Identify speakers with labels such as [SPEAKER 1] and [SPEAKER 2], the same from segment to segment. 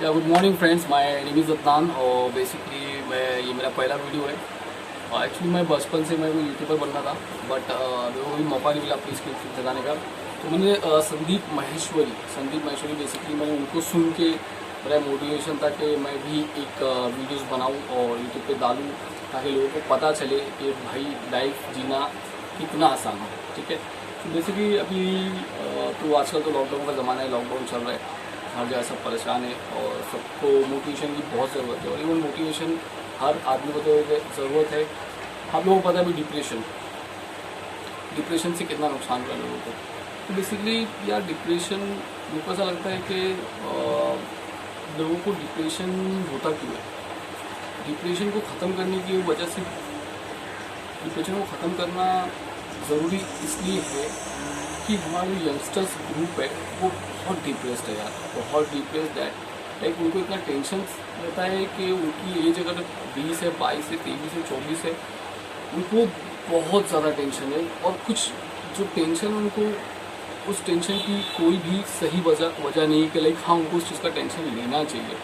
[SPEAKER 1] या good morning friends, my name is Adnan और basically ये मेरा पहला वीडियो है। और एक्चुअली मैं बचपन से मैं यूट्यूबर बनना था, बट मेरे को भी मौका नहीं मिला अपनी स्किल्स दिखाने का। तो मैंने संदीप माहेश्वरी बेसिकली मैंने उनको सुन के मेरा मोटिवेशन था कि मैं भी एक वीडियोस बनाऊं और यूट्यूब पे डालूं, ताकि लोगों को पता चले कि भाई लाइफ जीना कितना आसान है। ठीक है, तो बेसिकली अभी तो आजकल तो लॉकडाउन का ज़माना है, लॉकडाउन चल रहा है, हर जगह सब परेशान है और सबको मोटिवेशन की बहुत ज़रूरत है। और इवन मोटिवेशन हर आदमी को तो ज़रूरत है। आप लोगों को पता है भी डिप्रेशन से कितना नुकसान कर लोगों को। तो बेसिकली यार डिप्रेशन मेरे को ऐसा लगता है कि लोगों को डिप्रेशन होता क्यों है। डिप्रेशन को ख़त्म करने की वजह से डिप्रेशन को ख़त्म करना ज़रूरी इसलिए है कि हमारे यंगस्टर्स ग्रुप है वो बहुत डिप्रेस्ड है यार, बहुत डिप्रेस्ड है। लाइक उनको इतना टेंशन रहता है कि उनकी एज अगर 20 है, 22 है, 23 है, 24 है, उनको बहुत ज़्यादा टेंशन है। और कुछ जो टेंशन उनको उस टेंशन की कोई भी सही वजह नहीं है कि लाइक हाँ उनको उस चीज़ का टेंशन लेना चाहिए।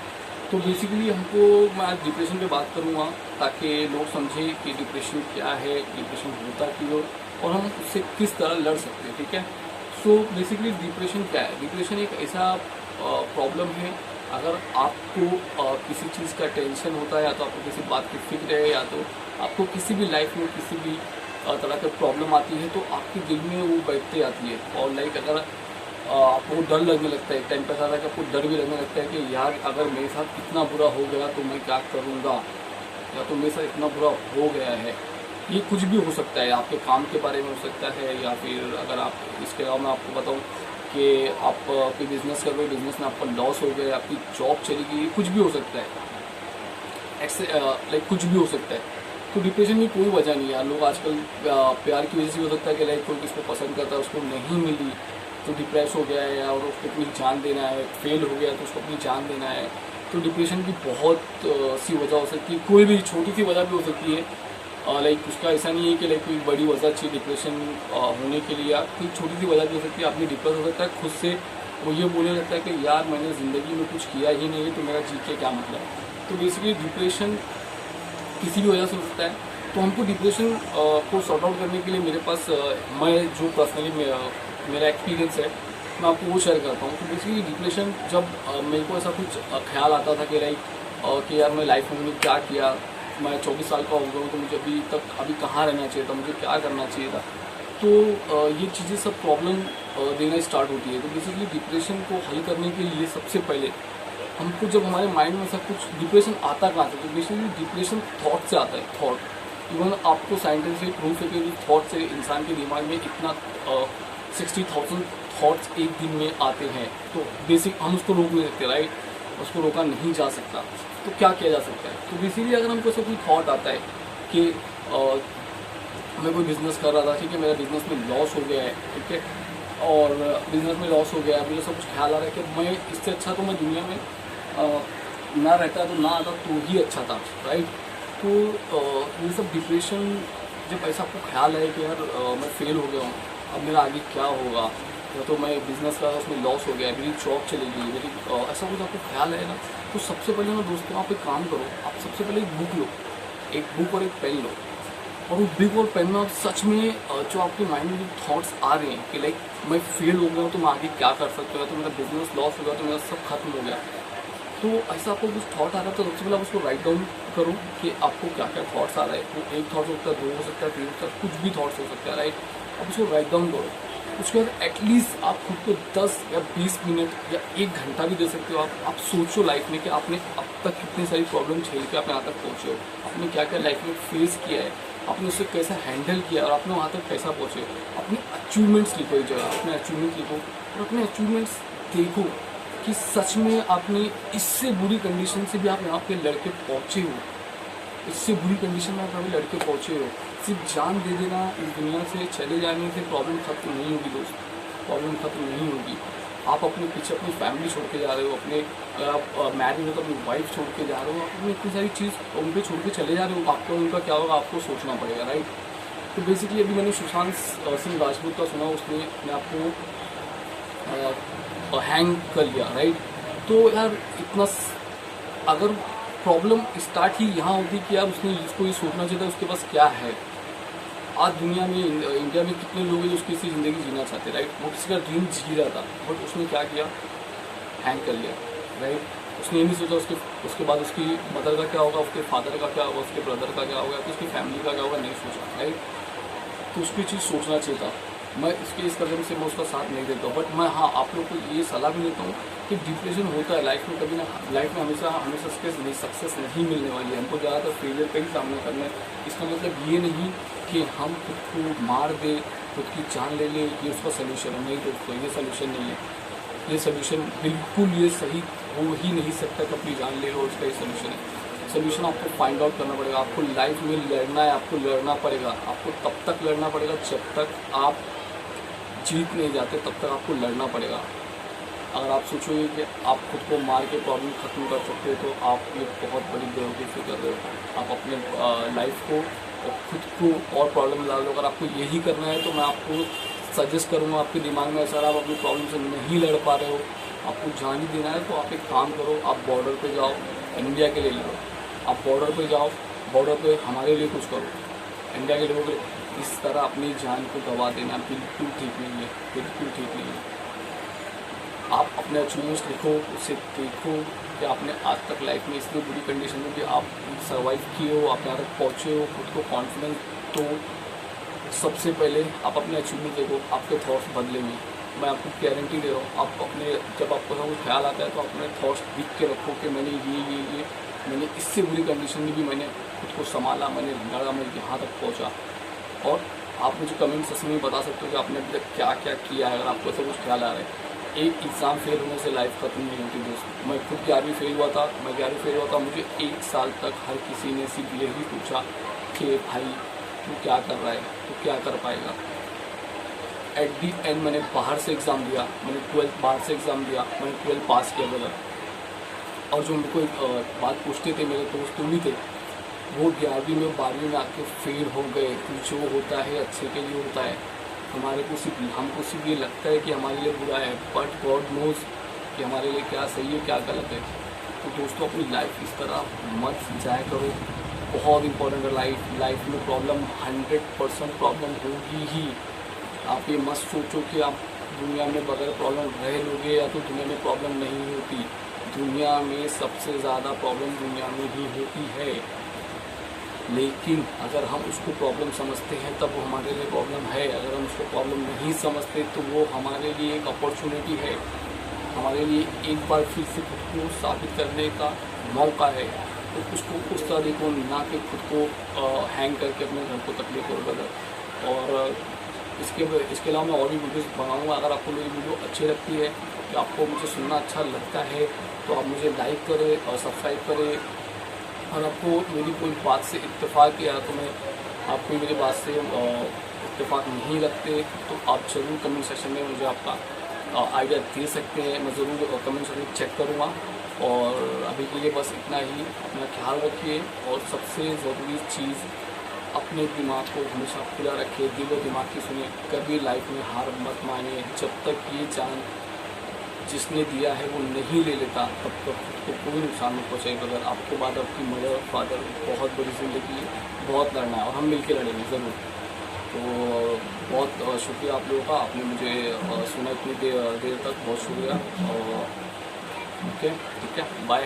[SPEAKER 1] तो बेसिकली हमको मैं आज डिप्रेशन पे बात करूँगा ताकि लोग समझें कि डिप्रेशन क्या है, डिप्रेशन होता क्यों और हम उससे किस तरह लड़ सकते हैं। ठीक है, सो बेसिकली डिप्रेशन क्या है। डिप्रेशन एक ऐसा प्रॉब्लम है, अगर आपको किसी चीज़ का टेंशन होता है, या तो आपको किसी बात की फिक्र है, या तो आपको किसी भी लाइफ में किसी भी तरह की प्रॉब्लम आती है, तो आपके दिल में वो बैठते आती है। और लाइक अगर आपको डर लगने लगता है, एक टाइम पर ऐसा था कि आपको डर भी लगने लगता है कि यार अगर मेरे साथ इतना बुरा हो गया तो मैं क्या करूँगा, या तो मेरे साथ इतना बुरा हो गया है। ये कुछ भी हो सकता है, आपके काम के बारे में हो सकता है, या फिर अगर आप इसके अलावा मैं आपको बताऊँ कि आप कोई बिज़नेस कर रहे हो, बिज़नेस में आपका लॉस हो गया, आपकी जॉब चली गई, कुछ भी हो सकता है। लाइक कुछ भी हो सकता है। तो डिप्रेशन की कोई वजह नहीं है। लोग आजकल प्यार की वजह से हो सकता है कि लाइक कोई किसको पसंद करता है, उसको नहीं मिली तो डिप्रेस हो गया है, और उसको अपनी जान देना है, फेल हो गया तो उसको अपनी जान देना है। तो डिप्रेशन की बहुत सी वजह हो सकती है, कोई भी छोटी सी वजह भी हो सकती है। लाइक उसका ऐसा नहीं है कि लाइक कोई बड़ी वजह चाहिए डिप्रेशन होने के लिए। कोई छोटी सी वजह भी हो सकती है, आदमी डिप्रेस हो सकता है खुद से, वो ये बोलने लगता है कि यार मैंने ज़िंदगी में कुछ किया ही नहीं है, तो मेरा जी के क्या मतलब है। तो बेसिकली डिप्रेशन किसी भी वजह से हो सकता है। तो हमको डिप्रेशन को सॉर्ट आउट करने के लिए मेरे पास मैं जो पर्सनली मेरा एक्सपीरियंस है मैं आपको वो शेयर करता हूँ। तो बेसिकली डिप्रेशन जब मेरे को ऐसा कुछ ख्याल आता था कि लाइक कि यार मैं लाइफ में मैंने क्या किया, मैं 24 साल का हो गया हूँ, तो मुझे अभी कहाँ रहना चाहिए था, मुझे क्या करना चाहिए था। तो ये चीज़ें सब प्रॉब्लम देना स्टार्ट होती है। तो बेसिकली डिप्रेशन को हल करने के लिए सबसे पहले हमको, जब हमारे माइंड में सब कुछ डिप्रेशन आता कहाँ से, तो बेसिकली डिप्रेशन थॉट से आता है। थॉट इवन आपको साइंटिफिक प्रूफ है कि थॉट से इंसान के दिमाग में इतना 60,000 थॉट्स एक दिन में आते हैं। तो बेसिक हम उसको रोक नहीं सकते, राइट, उसको रोका नहीं जा सकता। तो क्या किया जा सकता है, तो बेसिकली अगर हमको ऐसा कोई थॉट आता है कि मैं कोई बिज़नेस कर रहा था, ठीक है, मेरा बिज़नेस में लॉस हो गया है, ठीक है, और बिज़नेस में लॉस हो गया, मुझे सब कुछ ख्याल आ रहा है कि मैं इससे अच्छा तो मैं दुनिया में ना रहता तो ना आता तो ही अच्छा था, राइट। तो ये सब डिप्रेशन, जब ऐसा आपको ख्याल है कि यार मैं फेल हो गया हूँ, अब मेरा आगे क्या होगा, या तो मैं बिज़नेस का उसमें लॉस हो गया, मेरी जॉब चली गई, मेरी ऐसा कुछ आपको ख्याल है ना, तो सबसे पहले ना दोस्तों आप एक काम करो, आप सबसे पहले एक बुक लो, एक बुक और एक पेन लो, और उस बुक और पेन में आप सच में जो आपके माइंड में जो थॉट्स आ रहे हैं कि लाइक मैं फेल हो गया हूँ तो मैं आगे क्या कर सकता हूँ, तो मेरा बिजनेस लॉस हो गया तो मेरा सब खत्म हो गया। तो ऐसा आपको कुछ थॉट आ रहा है तो सबसे पहले आप उसको राइट डाउन करो कि आपको क्या क्या थॉट्स आ रहा है। वो एक थॉट हो सकता है, दो हो सकता है, तीन हो सकता है, कुछ भी थॉट्स हो सकता है, राइट। आप उसको राइट डाउन करो। उसके बाद एटलीस्ट आप खुद को 10 या 20 मिनट या 1 घंटा भी दे सकते हो। आप सोचो लाइफ में कि आपने अब तक कितनी सारी प्रॉब्लम झेल के आपने यहाँ तक पहुँचे हो, आपने क्या क्या लाइफ में फेस किया है, आपने उससे कैसे हैंडल किया और आपने वहाँ तक कैसा पहुँचे। अपने अचीवमेंट्स लिखो, एक जगह अपने अचीवमेंट्स लिखो और अपने अचीवमेंट्स देखो कि सच में आपने इससे बुरी कंडीशन से भी आप यहाँ पे लड़के पहुँचे हो, इससे बुरी कंडीशन में आप अभी लड़के पहुँचे हो। सिर्फ जान दे देना, इस दुनिया से चले जाने से प्रॉब्लम खत्म नहीं होगी दोस्त, प्रॉब्लम खत्म नहीं होगी। आप अपने पीछे अपनी फैमिली छोड़ के जा रहे हो, अपने अगर आप मैरिड हो तो अपनी वाइफ छोड़ के जा रहे हो, आप अपनी इतनी सारी चीज़ उन पर छोड़ के चले जा रहे हो, आपको उनका क्या होगा आपको सोचना पड़ेगा, राइट। तो बेसिकली अभी मैंने सुशांत सिंह राजपूत का सुना, उसने अपने आप को हैंग कर लिया, राइट। तो यार अगर प्रॉब्लम स्टार्ट ही यहाँ होती कि यार उसने इसको ये सोचना चाहिए था उसके पास क्या है। आज दुनिया में इंडिया में कितने लोग हैं जो उसकी ऐसी ज़िंदगी जीना चाहते, राइट। वो किसी का ड्रीम जी रहा था बट उसने क्या किया, हैंग कर लिया, राइट। उसने ये नहीं सोचा उसके बाद उसकी मदर का क्या होगा, उसके फादर का क्या होगा, उसके ब्रदर का क्या होगा, तो उसकी फैमिली का क्या होगा, नहीं सोचा, राइट। तो उसकी चीज़ सोचना चाहिए था। मैं इस कदम से मैं उसका साथ नहीं देता हूँ, बट मैं हाँ आप लोग को ये सलाह भी देता हूँ कि डिप्रेशन होता है लाइफ में, कभी ना लाइफ में हमेशा सक्सेस नहीं मिलने वाली है। हमको ज़्यादातर फेलियर का ही सामना करना है। इसका मतलब ये नहीं कि हम खुद को मार दे, खुद की जान ले ले, ये उसका सोल्यूशन है। नहीं दोस्तों, ये सोल्यूशन नहीं है। ये सोल्यूशन बिल्कुल ये सही हो ही नहीं सकता कि अपनी जान ले लो, उसका ही सोल्यूशन है। सोल्यूशन आपको फाइंड आउट करना पड़ेगा। आपको लाइफ में लड़ना है, आपको लड़ना पड़ेगा। आपको तब तक लड़ना पड़ेगा जब तक आप जीत नहीं जाते, तब तक आपको लड़ना पड़ेगा। अगर आप सोचोगे कि आप खुद को मार के प्रॉब्लम ख़त्म कर सकते हो तो आप ये बहुत बड़ी बेवकूफ़ी कर रहे हो। आप अपने लाइफ को और खुद को और प्रॉब्लम ला लो। अगर आपको यही करना है तो मैं आपको सजेस्ट करूँगा, आपके दिमाग में ऐसा आप अपनी प्रॉब्लम से नहीं लड़ पा रहे हो, आपको जान ही देना है, तो आप एक काम करो, आप बॉर्डर पे जाओ, इंडिया के लिए लो, आप बॉर्डर पे जाओ, बॉर्डर पे हमारे लिए कुछ करो, इंडिया के लोगों के लिए। इस तरह अपनी जान को गवा देना बिल्कुल ठीक नहीं है, बिल्कुल ठीक नहीं है। आप अपने अचीवमेंट्स लिखो, उसे देखो कि आपने आज तक लाइफ में इतनी बुरी कंडीशन में भी आप सर्वाइव किए हो, आप यहाँ तक पहुँचे हो, खुद को कॉन्फिडेंस। तो सबसे पहले आप अपने अचीवमेंट देखो, आपके थॉट्स बदलेंगे। मैं आपको गारंटी दे रहा हूँ। आप अपने जब आपको कोई ख्याल आता है तो अपने थॉट्स लिख के रखो कि मैंने ये मैंने इससे बुरी कंडीशन में भी मैंने खुद को संभाला, मैंने लड़ा, मैं यहाँ तक पहुँचा। और आप मुझे कमेंट सेक्शन में बता सकते हो कि आपने अभी तक क्या क्या किया है, अगर आपको ऐसा कुछ ख्याल आ रहा है। एक एग्ज़ाम फेल होने से लाइफ ख़त्म नहीं होती दोस्त। मैं खुद 11वीं फेल हुआ था, मुझे 1 साल तक हर किसी ने सिर्फ यही पूछा कि भाई तू क्या कर रहा है, तू क्या कर पाएगा। एट दी एंड मैंने बाहर से एग्ज़ाम दिया, मैंने 12th बाहर से एग्ज़ाम दिया, मैंने 12th पास किया ब्रदर। और जो मेरे को बात पूछते थे मेरे दोस्त भी थे, वो 11वीं में 12वीं में आके फेल हो गए। जो होता है अच्छे के लिए होता है। हमको सिर्फ ये लगता है कि हमारे लिए बुरा है, बट गॉड नोज़ कि हमारे लिए क्या सही है क्या गलत है। तो दोस्तों अपनी लाइफ इस तरह मत जाया करो। बहुत इंपॉर्टेंट है लाइफ में प्रॉब्लम 100% प्रॉब्लम होगी ही। आप ये मत सोचो कि आप दुनिया में बगैर प्रॉब्लम रह लोगे या तो दुनिया में प्रॉब्लम नहीं होती। दुनिया में सबसे ज़्यादा प्रॉब्लम दुनिया में ही होती है, लेकिन अगर हम उसको प्रॉब्लम समझते हैं तब वो हमारे लिए प्रॉब्लम है। अगर हम उसको प्रॉब्लम नहीं समझते तो वो हमारे लिए एक अपॉर्चुनिटी है, हमारे लिए एक बार फिर से खुद को साबित करने का मौका है। तो उसको उस तरह देखो, ना कि खुद को हैंग करके अपने घर को तकलीफ हो बदल। और इसके अलावा मैं और भी वीडियोज़ बनाऊँगा। अगर आपको मेरी वीडियो अच्छी लगती है, कि आपको मुझे सुनना अच्छा लगता है, तो आप मुझे लाइक करें और सब्सक्राइब करें। और आपको मेरी कोई बात से इत्तेफाक किया तो मैं आपको मेरी बात से इत्तेफाक नहीं रखते तो आप ज़रूर कमेंट सेक्शन में मुझे आपका आइडिया दे सकते हैं। मैं ज़रूर कमेंट सेक्शन चेक करूँगा। और अभी के लिए बस इतना ही। अपना ख्याल रखिए और सबसे ज़रूरी चीज़, अपने दिमाग को हमेशा खुला रखिए, दिल और दिमाग की सुनिए। कभी लाइफ में हार मत मानिए। जब तक ये जान जिसने दिया है वो नहीं ले लेता तब तक खुद को कोई नुकसान नहीं पहुँचाएगा। अगर आपके बाद आपकी मदर फादर बहुत बड़ी ज़िंदगी है, बहुत लड़ना है और हम मिलके लड़ेंगे ज़रूर। तो बहुत शुक्रिया आप लोगों का, आपने मुझे सुना इतनी देर तक, बहुत शुक्रिया। और ओके, ठीक है, बाय।